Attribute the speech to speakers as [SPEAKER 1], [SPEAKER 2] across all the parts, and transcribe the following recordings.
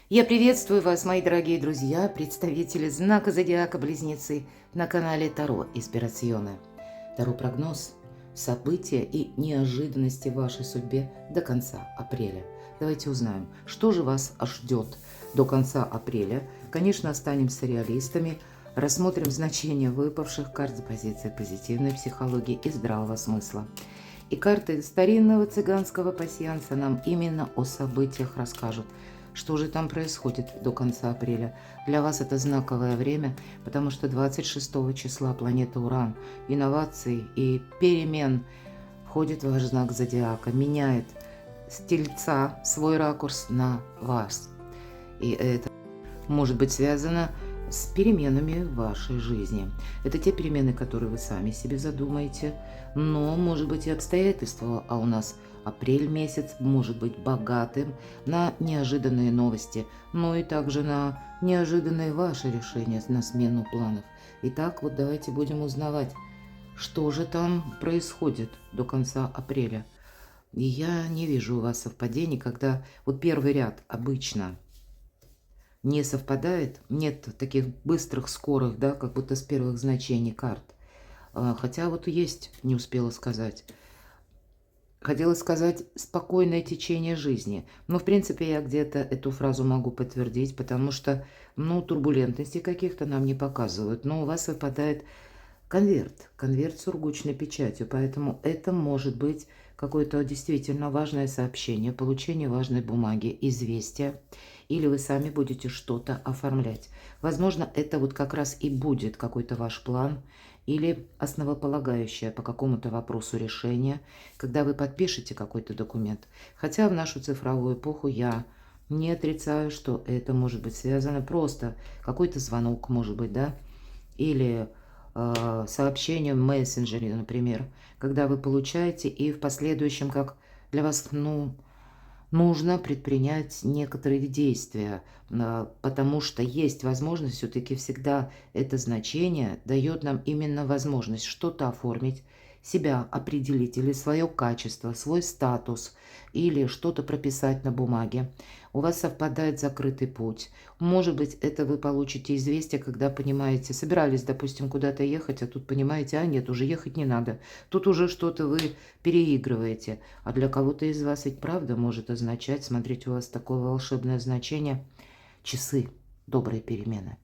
[SPEAKER 1] Я приветствую вас, мои дорогие друзья, представители знака Зодиака Близнецы на канале Таро Инспирационе. Таро-прогноз, события и неожиданности в вашей судьбе до конца апреля. Давайте узнаем, что же вас ждет до конца апреля. Конечно, останемся реалистами, рассмотрим значение выпавших карт с позиции позитивной психологии и здравого смысла. И карты старинного цыганского пасьянса нам именно о событиях расскажут. Что же там происходит до конца апреля? Для вас это знаковое время, потому что 26 числа планета Уран, инноваций и перемен входит в ваш знак зодиака, меняет с Тельца свой ракурс на вас. И это может быть связано с переменами в вашей жизни. Это те перемены, которые вы сами себе задумаете, но может быть и обстоятельства, а у нас апрель месяц может быть богатым на неожиданные новости, но и также на неожиданные ваши решения на смену планов. Итак, вот давайте будем узнавать, что же там происходит до конца апреля. И я не вижу у вас совпадений, когда вот первый ряд обычно не совпадает, нет таких быстрых, скорых, да, как будто с первых значений карт. Хотя вот есть, не успела сказать. Хотела сказать спокойное течение жизни. Но, в принципе, я где-то эту фразу могу подтвердить, потому что, турбулентности каких-то нам не показывают. Но у вас выпадает конверт с сургучной печатью, поэтому это может быть какое-то действительно важное сообщение, получение важной бумаги, известия, или вы сами будете что-то оформлять. Возможно, это вот как раз и будет какой-то ваш план или основополагающее по какому-то вопросу решение, когда вы подпишете какой-то документ. Хотя в нашу цифровую эпоху я не отрицаю, что это может быть связано просто какой-то звонок, может быть, да, или сообщение в мессенджере, например, когда вы получаете и в последующем, как для вас, нужно предпринять некоторые действия, потому что есть возможность, все-таки всегда это значение дает нам именно возможность что-то оформить, себя определить или свое качество, свой статус, или что-то прописать на бумаге. У вас совпадает закрытый путь. Может быть, это вы получите известие, когда понимаете, собирались, допустим, куда-то ехать, а тут понимаете, а нет, уже ехать не надо. Тут уже что-то вы переигрываете. А для кого-то из вас ведь правда может означать, смотрите, у вас такое волшебное значение, часы, добрые перемены.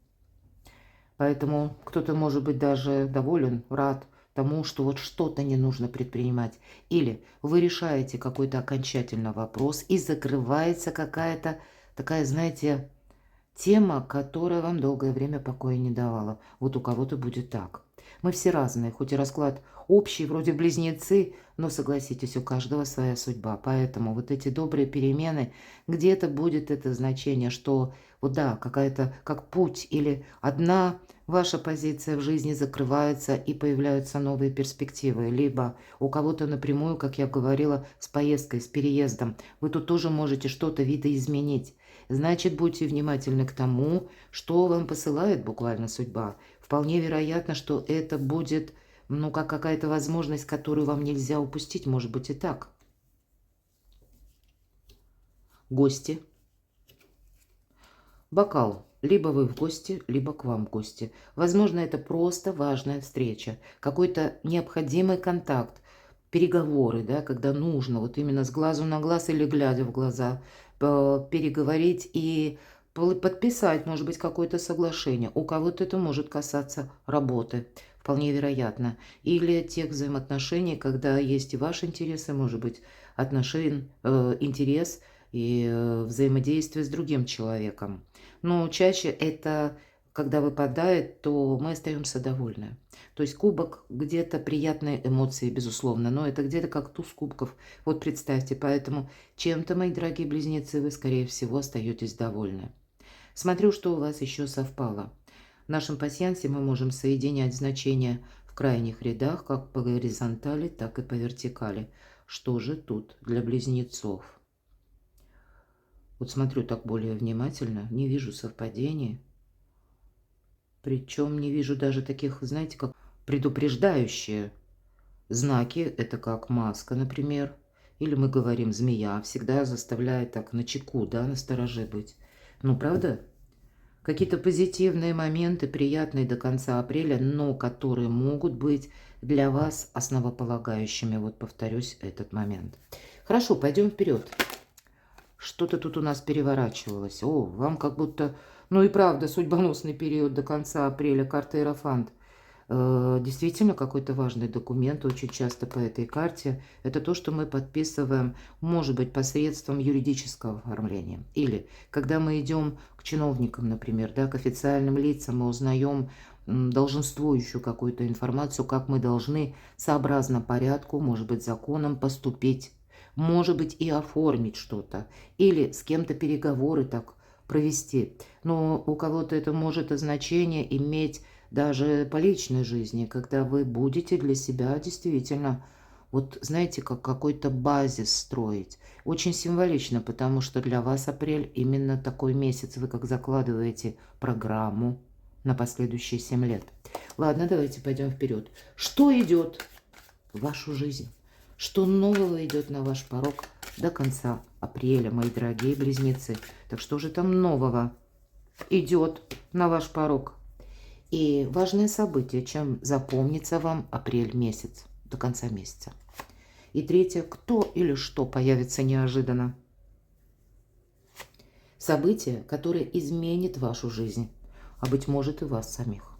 [SPEAKER 1] Поэтому кто-то может быть даже доволен, рад тому, что вот что-то не нужно предпринимать. Или вы решаете какой-то окончательно вопрос и закрывается какая-то такая, знаете, тема, которая вам долгое время покоя не давала. Вот у кого-то будет так. Мы все разные, хоть и расклад общий, вроде близнецы, но согласитесь, у каждого своя судьба. Поэтому вот эти добрые перемены, где-то будет это значение, что вот да, какая-то как путь или одна ваша позиция в жизни закрывается и появляются новые перспективы. Либо у кого-то напрямую, как я говорила, с поездкой, с переездом. Вы тут тоже можете что-то видоизменить. Значит, будьте внимательны к тому, что вам посылает буквально судьба. Вполне вероятно, что это будет, как какая-то возможность, которую вам нельзя упустить. Может быть и так. Гости. Бокал. Либо вы в гости, либо к вам в гости. Возможно, это просто важная встреча, какой-то необходимый контакт, переговоры, да, когда нужно вот именно с глазу на глаз или глядя в глаза переговорить и подписать, может быть, какое-то соглашение. У кого-то это может касаться работы, вполне вероятно. Или тех взаимоотношений, когда есть и ваши интересы, может быть, интерес и взаимодействие с другим человеком. Но чаще это, когда выпадает, то мы остаемся довольны. То есть кубок где-то приятные эмоции, безусловно, но это где-то как туз кубков. Вот представьте, поэтому чем-то, мои дорогие близнецы, вы, скорее всего, остаетесь довольны. Смотрю, что у вас еще совпало. В нашем пасьянсе мы можем соединять значения в крайних рядах, как по горизонтали, так и по вертикали. Что же тут для близнецов? Вот смотрю так более внимательно, не вижу совпадений. Причем не вижу даже таких, знаете, как предупреждающие знаки. Это как маска, например. Или мы говорим змея. Всегда заставляет так начеку, да, настороже быть. Ну, правда? Какие-то позитивные моменты, приятные до конца апреля, но которые могут быть для вас основополагающими. Вот повторюсь этот момент. Хорошо, пойдем вперед. Что-то тут у нас переворачивалось. О, вам как будто... Ну и правда, судьбоносный период до конца апреля, карта Иерофант. Действительно какой-то важный документ, очень часто по этой карте. Это то, что мы подписываем, может быть, посредством юридического оформления. Или когда мы идем к чиновникам, например, да, к официальным лицам, мы узнаем долженствующую какую-то информацию, как мы должны сообразно порядку, может быть, законам поступить, может быть, и оформить что-то, или с кем-то переговоры так провести. Но у кого-то это может значение иметь даже по личной жизни, когда вы будете для себя действительно, вот знаете, как какой-то базис строить. Очень символично, потому что для вас апрель именно такой месяц, вы как закладываете программу на последующие 7 лет. Ладно, давайте пойдем вперед. Что идет в вашу жизнь? Что нового идет на ваш порог до конца апреля, мои дорогие близнецы? Так что же там нового идет на ваш порог? И важное событие, чем запомнится вам апрель месяц, до конца месяца. И третье, кто или что появится неожиданно. Событие, которое изменит вашу жизнь, а быть может и вас самих.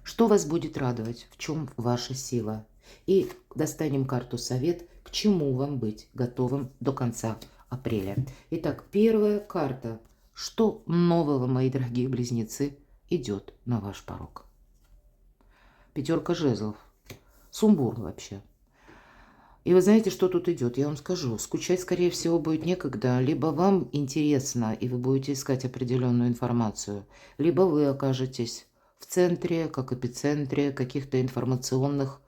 [SPEAKER 1] Что вас будет радовать, в чем ваша сила. И достанем карту совет, к чему вам быть готовым до конца апреля. Итак, первая карта. Что нового, мои дорогие близнецы, идет на ваш порог? Пятерка жезлов. Сумбур вообще. И вы знаете, что тут идет? Я вам скажу. Скучать, скорее всего, будет некогда. Либо вам интересно, и вы будете искать определенную информацию, либо вы окажетесь в центре, как эпицентре каких-то информационных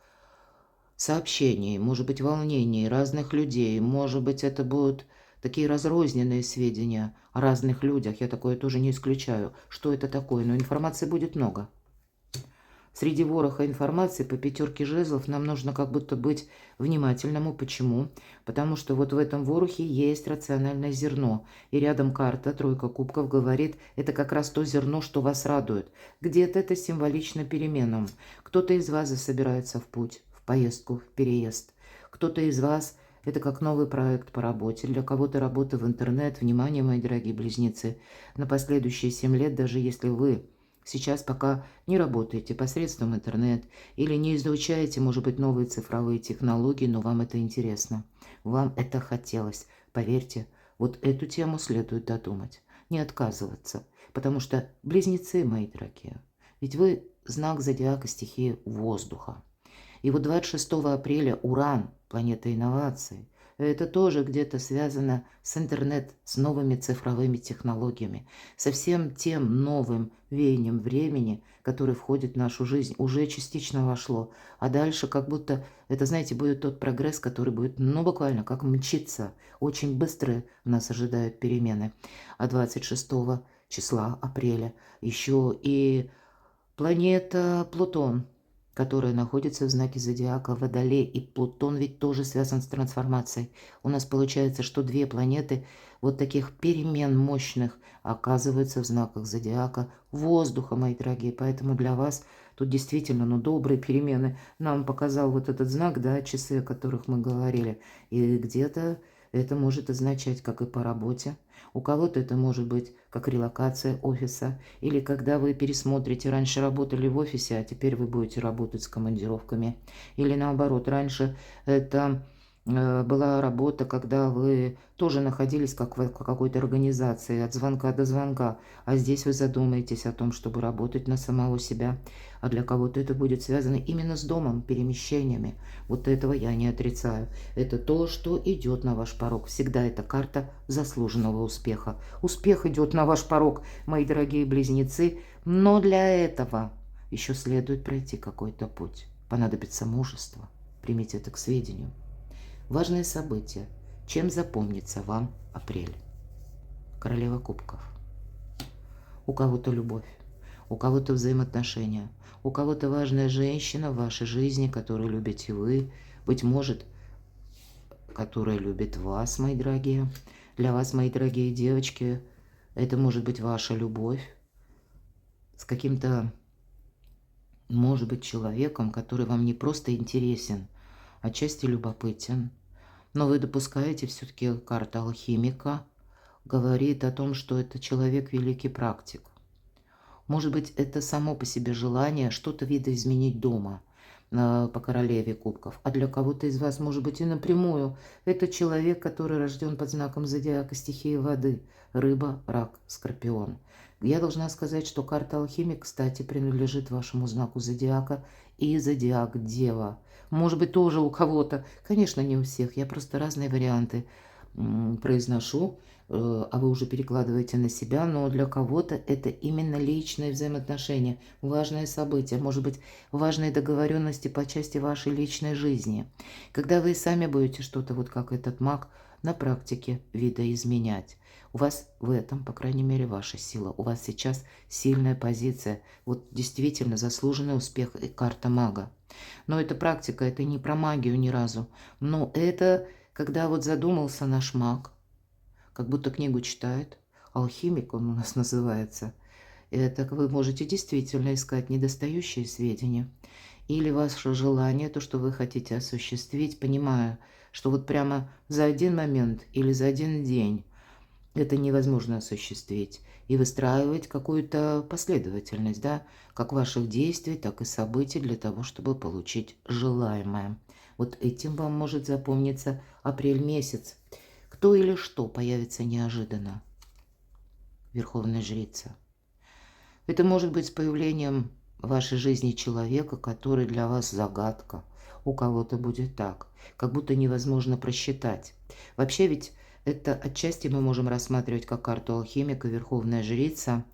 [SPEAKER 1] сообщений, может быть, волнений разных людей. Может быть, это будут такие разрозненные сведения о разных людях. Я такое тоже не исключаю. Что это такое? Но информации будет много. Среди вороха информации по пятерке жезлов нам нужно как будто быть внимательному. Почему? Потому что вот в этом ворохе есть рациональное зерно. И рядом карта, тройка кубков, говорит, это как раз то зерно, что вас радует. Где-то это символично переменам. Кто-то из вас собирается в путь, в поездку, в переезд. Кто-то из вас... Это как новый проект по работе. Для кого-то работа в интернет. Внимание, мои дорогие близнецы. На последующие 7 лет, даже если вы сейчас пока не работаете посредством интернет или не изучаете, может быть, новые цифровые технологии, но вам это интересно. Вам это хотелось. Поверьте, вот эту тему следует додумать. Не отказываться. Потому что, близнецы, мои дорогие, ведь вы знак зодиака стихии воздуха. И вот 26 апреля Уран, планета инноваций, это тоже где-то связано с интернет, с новыми цифровыми технологиями, со всем тем новым веянием времени, которое входит в нашу жизнь, уже частично вошло. А дальше как будто, это, знаете, будет тот прогресс, который будет, ну, буквально как мчиться. Очень быстро нас ожидают перемены. А 26 числа апреля еще и планета Плутон, которая находится в знаке зодиака Водолей. И Плутон ведь тоже связан с трансформацией. У нас получается, что две планеты вот таких перемен мощных оказываются в знаках зодиака воздуха, мои дорогие. Поэтому для вас тут действительно, ну, добрые перемены. Нам показал вот этот знак, да, часы, о которых мы говорили. И где-то это может означать, как и по работе. У кого-то это может быть как релокация офиса, или когда вы пересмотрите, раньше работали в офисе, а теперь вы будете работать с командировками. Или наоборот, раньше это была работа, когда вы тоже находились как в какой-то организации, от звонка до звонка, а здесь вы задумаетесь о том, чтобы работать на самого себя. А для кого-то это будет связано именно с домом, перемещениями. Вот этого я не отрицаю. Это то, что идет на ваш порог. Всегда это карта заслуженного успеха. Успех идет на ваш порог, мои дорогие близнецы, но для этого еще следует пройти какой-то путь. Понадобится мужество. Примите это к сведению. Важное событие. Чем запомнится вам апрель? Королева кубков. У кого-то любовь, у кого-то взаимоотношения, у кого-то важная женщина в вашей жизни, которую любите вы, быть может, которая любит вас, мои дорогие. Для вас, мои дорогие девочки, Это может быть ваша любовь с каким-то, может быть, человеком, который вам не просто интересен, а отчасти любопытен. Но вы допускаете, все-таки карта алхимика говорит о том, что это человек великий практик. Может быть, это само по себе желание что-то видоизменить дома по королеве кубков. А для кого-то из вас, может быть, и напрямую. Это человек, который рожден под знаком зодиака стихии воды. Рыба, рак, скорпион. Я должна сказать, что карта алхимик, кстати, принадлежит вашему знаку зодиака и зодиак Дева. Может быть, тоже у кого-то. Конечно, не у всех. Я просто разные варианты произношу, а вы уже перекладываете на себя, но для кого-то это именно личные взаимоотношения, важное событие, может быть, важные договоренности по части вашей личной жизни. Когда вы сами будете что-то, вот как этот маг, на практике видоизменять. У вас в этом, по крайней мере, ваша сила. У вас сейчас сильная позиция. Вот действительно заслуженный успех и карта мага. Но эта практика, это не про магию ни разу. Но это когда вот задумался наш маг, как будто книгу читает, алхимик он у нас называется, это вы можете действительно искать недостающие сведения. Или ваше желание, то, что вы хотите осуществить, понимая, что вот прямо за один момент или за один день это невозможно осуществить. И выстраивать какую-то последовательность, да, как ваших действий, так и событий для того, чтобы получить желаемое. Вот этим вам может запомниться апрель месяц. Кто или что появится неожиданно? Верховная жрица. Это может быть с появлением в вашей жизни человека, который для вас загадка. У кого-то будет так, как будто невозможно просчитать. Вообще ведь это отчасти мы можем рассматривать как карту алхимика, Верховная жрица,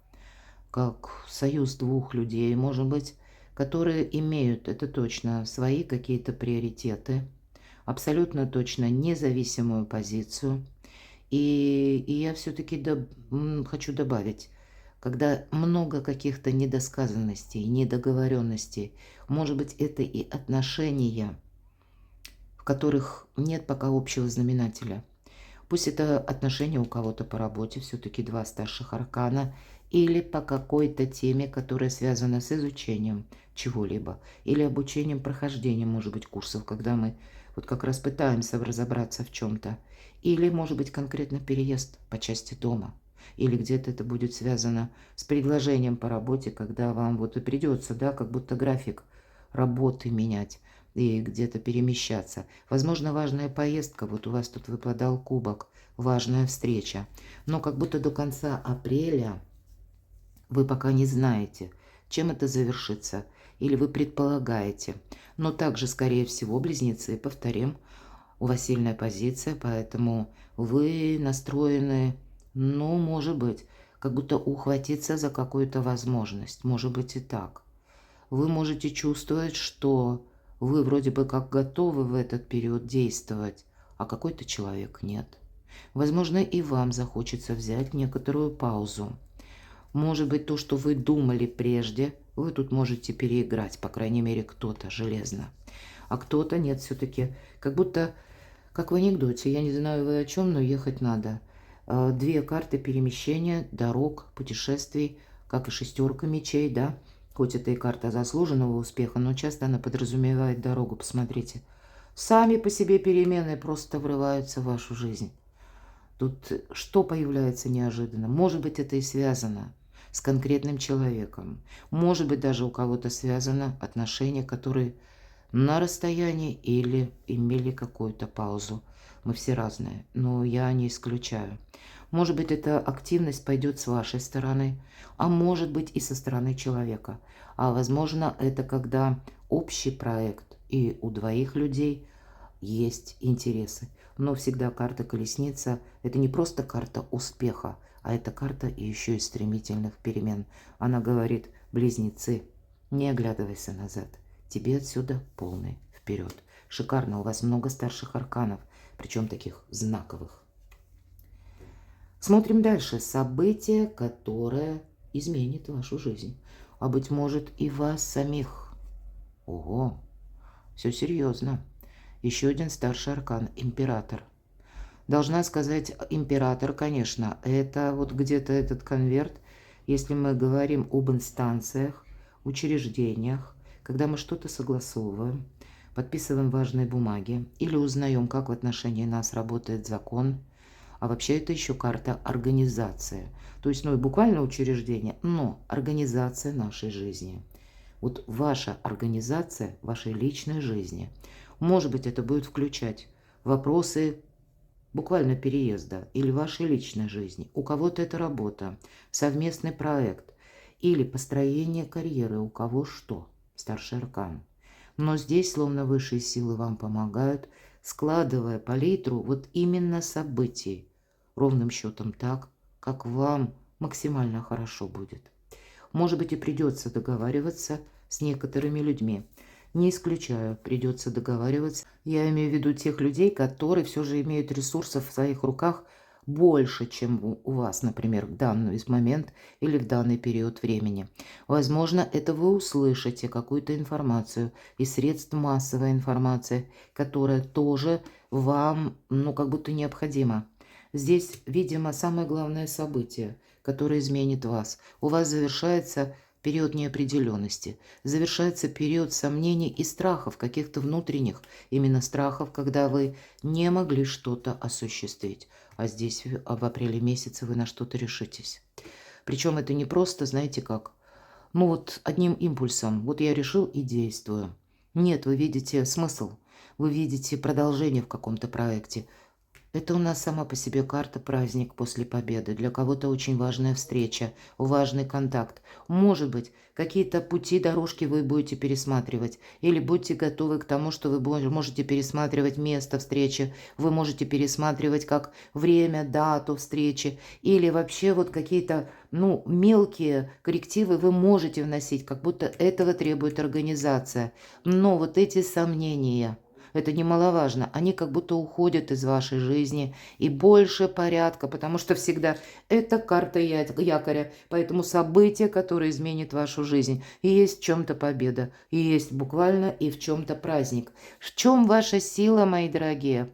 [SPEAKER 1] как союз двух людей, может быть, которые имеют, это точно, свои какие-то приоритеты, абсолютно точно независимую позицию. И я все-таки хочу добавить, когда много каких-то недосказанностей, недоговоренностей, может быть, это и отношения, в которых нет пока общего знаменателя. Пусть это отношения у кого-то по работе, все-таки два старших аркана, или по какой-то теме, которая связана с изучением чего-либо, или обучением, прохождением, может быть, курсов, когда мы вот как раз пытаемся разобраться в чем-то. Или, может быть, конкретно переезд по части дома. Или где-то это будет связано с предложением по работе, когда вам вот и придется, да, как будто график работы менять и где-то перемещаться. Возможно, важная поездка, вот у вас тут выпадал кубок, важная встреча. Но как будто до конца апреля вы пока не знаете, чем это завершится, или вы предполагаете. Но также, скорее всего, близнецы, повторим, у вас сильная позиция, поэтому вы настроены, ну, может быть, как будто ухватиться за какую-то возможность. Может быть и так. Вы можете чувствовать, что вы вроде бы как готовы в этот период действовать, а какой-то человек нет. Возможно, и вам захочется взять некоторую паузу. Может быть, то, что вы думали прежде, вы тут можете переиграть, по крайней мере, кто-то железно. А кто-то нет, все-таки как будто, как в анекдоте, я не знаю вы о чем, но ехать надо. Две карты перемещения, дорог, путешествий, как и шестерка мечей, да. Хоть это и карта заслуженного успеха, но часто она подразумевает дорогу, посмотрите. Сами по себе перемены просто врываются в вашу жизнь. Тут что появляется неожиданно? Может быть, это и связано с конкретным человеком. Может быть, даже у кого-то связано отношения, которые на расстоянии или имели какую-то паузу. Мы все разные, но я не исключаю. Может быть, эта активность пойдет с вашей стороны, а может быть и со стороны человека. А возможно, это когда общий проект, и у двоих людей есть интересы. Но всегда карта колесница – это не просто карта успеха, а это карта и еще и стремительных перемен. Она говорит: близнецы, не оглядывайся назад. Тебе отсюда полный вперед. Шикарно, у вас много старших арканов, причем таких знаковых. Смотрим дальше. Событие, которое изменит вашу жизнь. А быть может и вас самих. Ого, все серьезно. Еще один старший аркан – император. Должна сказать, император, конечно, это вот где-то этот конверт, если мы говорим об инстанциях, учреждениях, когда мы что-то согласовываем, подписываем важные бумаги или узнаем, как в отношении нас работает закон, а вообще это еще карта организация. То есть, ну и буквально учреждение, но организация нашей жизни. Вот ваша организация вашей личной жизни. Может быть, это будет включать вопросы буквально переезда или вашей личной жизни. У кого-то это работа, совместный проект или построение карьеры, у кого что, старший аркан. Но здесь словно высшие силы вам помогают, складывая палитру вот именно событий, ровным счетом так, как вам максимально хорошо будет. Может быть, и придется договариваться с некоторыми людьми. Не исключаю, придется договариваться. Я имею в виду тех людей, которые все же имеют ресурсов в своих руках больше, чем у вас, например, в данный момент или в данный период времени. Возможно, это вы услышите какую-то информацию из средств массовой информации, которая тоже вам, ну, как будто необходима. Здесь, видимо, самое главное событие, которое изменит вас. У вас завершается период неопределенности, завершается период сомнений и страхов, каких-то внутренних, именно страхов, когда вы не могли что-то осуществить. А здесь в апреле месяце вы на что-то решитесь. Причем это не просто, знаете как, ну вот одним импульсом, вот я решил и действую. Нет, вы видите смысл, вы видите продолжение в каком-то проекте. Это у нас сама по себе карта праздник после победы. Для кого-то очень важная встреча, важный контакт. Может быть, какие-то пути, дорожки вы будете пересматривать. Или будьте готовы к тому, что вы можете пересматривать место встречи. Вы можете пересматривать как время, дату встречи. Или вообще вот какие-то, ну, мелкие коррективы вы можете вносить, как будто этого требует организация. Но вот эти сомнения... Это немаловажно. Они как будто уходят из вашей жизни. И больше порядка, потому что всегда это карта якоря. Поэтому событие, которое изменит вашу жизнь. И есть в чем-то победа. И есть буквально и в чем-то праздник. В чем ваша сила, мои дорогие?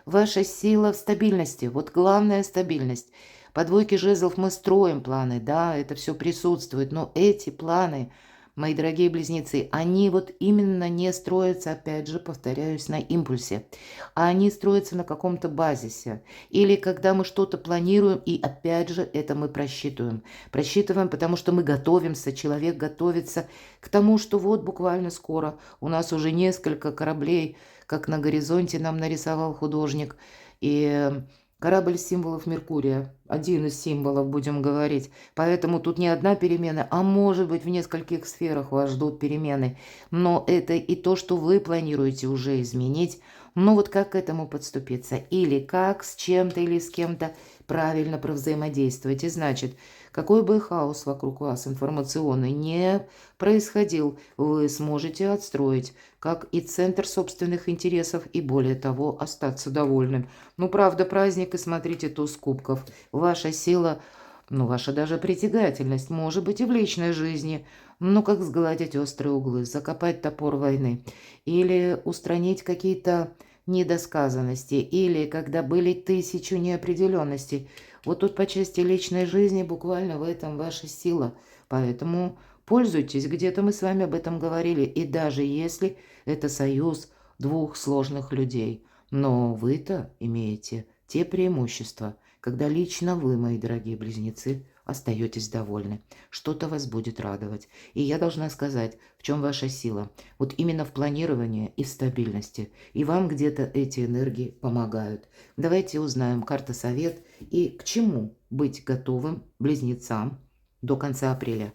[SPEAKER 1] Ваша сила в стабильности. Вот главная стабильность. По двойке жезлов мы строим планы. Да, это все присутствует. Но эти планы... Мои дорогие близнецы, они вот именно не строятся, опять же, повторяюсь, на импульсе, а они строятся на каком-то базисе. Или когда мы что-то планируем, и опять же, это мы просчитываем. Просчитываем, потому что мы готовимся, человек готовится к тому, что вот буквально скоро у нас уже несколько кораблей, как на горизонте нам нарисовал художник, и... Корабль символов Меркурия, один из символов, будем говорить. Поэтому тут не одна перемена, а может быть в нескольких сферах вас ждут перемены. Но это и то, что вы планируете уже изменить. Но вот как к этому подступиться? Или как с чем-то или с кем-то правильно провзаимодействовать. И значит, какой бы хаос вокруг вас информационный не происходил, вы сможете отстроить как и центр собственных интересов, и более того, остаться довольным. Ну, правда, праздник, и смотрите, туз кубков. Ваша сила, ну, ваша даже притягательность, может быть, и в личной жизни. Ну, как сгладить острые углы, закопать топор войны. Или устранить какие-то недосказанности. Или когда были тысячу неопределенностей. Вот тут по части личной жизни буквально в этом ваша сила. Поэтому пользуйтесь, где-то мы с вами об этом говорили. И даже если это союз двух сложных людей. Но вы-то имеете те преимущества, когда лично вы, мои дорогие близнецы, остаетесь довольны. Что-то вас будет радовать. И я должна сказать, в чем ваша сила. Вот именно в планировании и в стабильности. И вам где-то эти энергии помогают. Давайте узнаем карта совет и к чему быть готовым близнецам до конца апреля.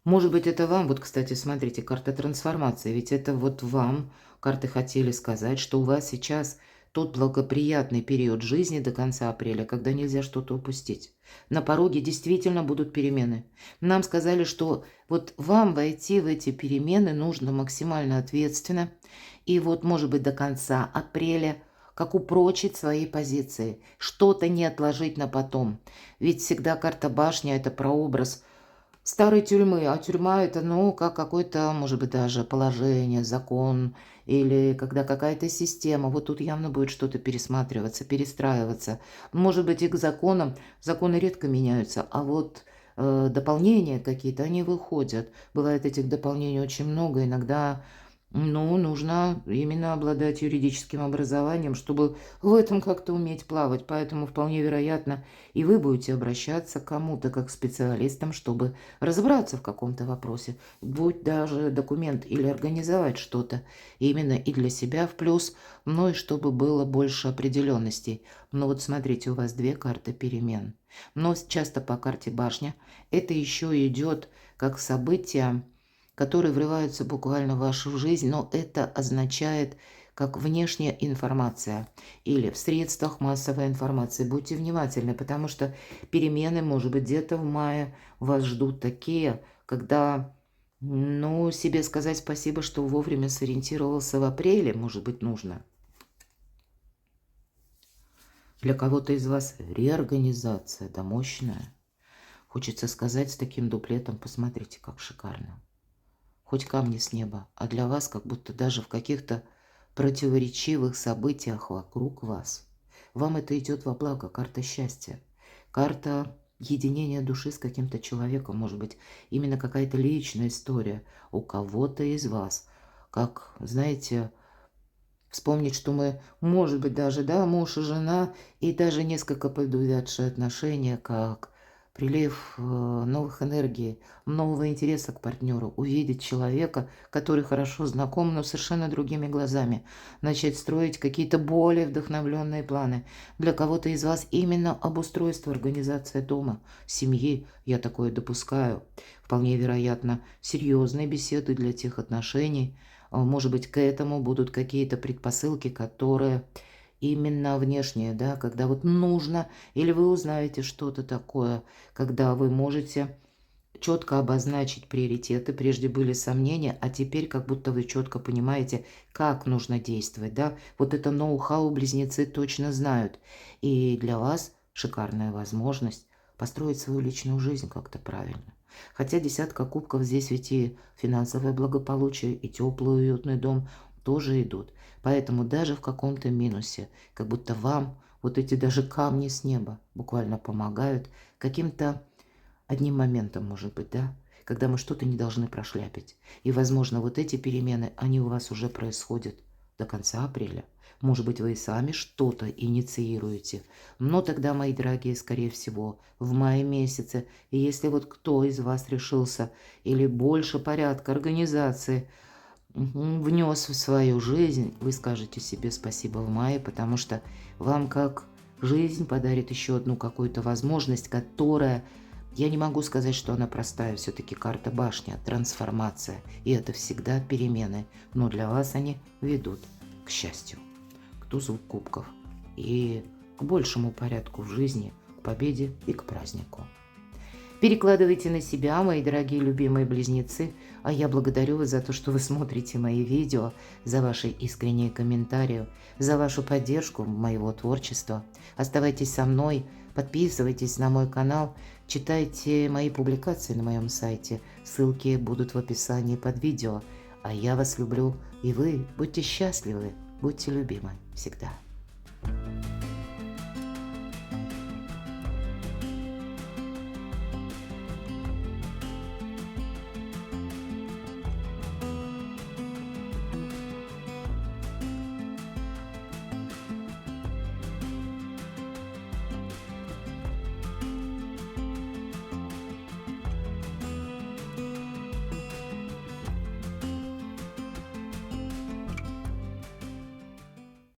[SPEAKER 1] Может быть, это вам, вот, кстати, смотрите, карта трансформации, ведь это вот вам карты хотели сказать, что у вас сейчас тот благоприятный период жизни до конца апреля, когда нельзя что-то упустить. На пороге действительно будут перемены. Нам сказали, что вот вам войти в эти перемены нужно максимально ответственно, и вот, может быть, до конца апреля как упрочить свои позиции, что-то не отложить на потом. Ведь всегда карта башня – это прообраз старой тюрьмы, а тюрьма это, ну, как какое-то, может быть, даже положение, закон или когда какая-то система. Вот тут явно будет что-то пересматриваться, перестраиваться. Может быть, и к законам, законы редко меняются, а вот дополнения какие-то, они выходят. Бывает этих дополнений очень много, иногда, ну, нужно именно обладать юридическим образованием, чтобы в этом как-то уметь плавать. Поэтому вполне вероятно, и вы будете обращаться к кому-то как к специалистам, чтобы разобраться в каком-то вопросе, будь даже документ или организовать что-то именно и для себя в плюс, но и чтобы было больше определенностей. Но вот смотрите, у вас две карты перемен. Но часто по карте башня это еще идет как событие, которые врываются буквально в вашу жизнь, но это означает как внешняя информация или в средствах массовой информации. Будьте внимательны, потому что перемены, может быть, где-то в мае вас ждут такие, когда, ну, себе сказать спасибо, что вовремя сориентировался в апреле, может быть, нужно. Для кого-то из вас реорганизация, да, мощная. Хочется сказать с таким дуплетом, посмотрите, как шикарно. Хоть камни с неба, а для вас как будто даже в каких-то противоречивых событиях вокруг вас. Вам это идет во благо, карта счастья, карта единения души с каким-то человеком, может быть, именно какая-то личная история у кого-то из вас. Как, знаете, вспомнить, что мы, может быть, даже, да, муж и жена, и даже несколько подувядшие отношения, как прилив новых энергий, нового интереса к партнеру, увидеть человека, который хорошо знаком, но совершенно другими глазами, начать строить какие-то более вдохновленные планы. Для кого-то из вас именно обустройство, организация дома, семьи, я такое допускаю, вполне вероятно, серьезные беседы для тех отношений. Может быть, к этому будут какие-то предпосылки, которые именно внешние, да, когда вот нужно, или вы узнаете что-то такое, когда вы можете четко обозначить приоритеты. Прежде были сомнения, а теперь как будто вы четко понимаете, как нужно действовать, да. Вот это ноу-хау близнецы точно знают. И для вас шикарная возможность построить свою личную жизнь как-то правильно. Хотя десятка кубков здесь ведь и финансовое благополучие, и теплый уютный дом тоже идут. Поэтому даже в каком-то минусе, как будто вам вот эти даже камни с неба буквально помогают каким-то одним моментом, может быть, да, когда мы что-то не должны прошляпить. И, возможно, вот эти перемены, они у вас уже происходят до конца апреля. Может быть, вы и сами что-то инициируете. Но тогда, мои дорогие, скорее всего, в мае месяце, и если вот кто из вас решился или больше порядка организации внес в свою жизнь, вы скажете себе спасибо в мае, потому что вам как жизнь подарит еще одну какую-то возможность, которая, я не могу сказать, что она простая, все-таки карта башня, трансформация, и это всегда перемены, но для вас они ведут к счастью, к тузу кубков и к большему порядку в жизни, к победе и к празднику. Перекладывайте на себя, мои дорогие любимые близнецы, а я благодарю вас за то, что вы смотрите мои видео, за ваши искренние комментарии, за вашу поддержку моего творчества. Оставайтесь со мной, подписывайтесь на мой канал, читайте мои публикации на моем сайте, ссылки будут в описании под видео. А я вас люблю, и вы будьте счастливы, будьте любимы всегда.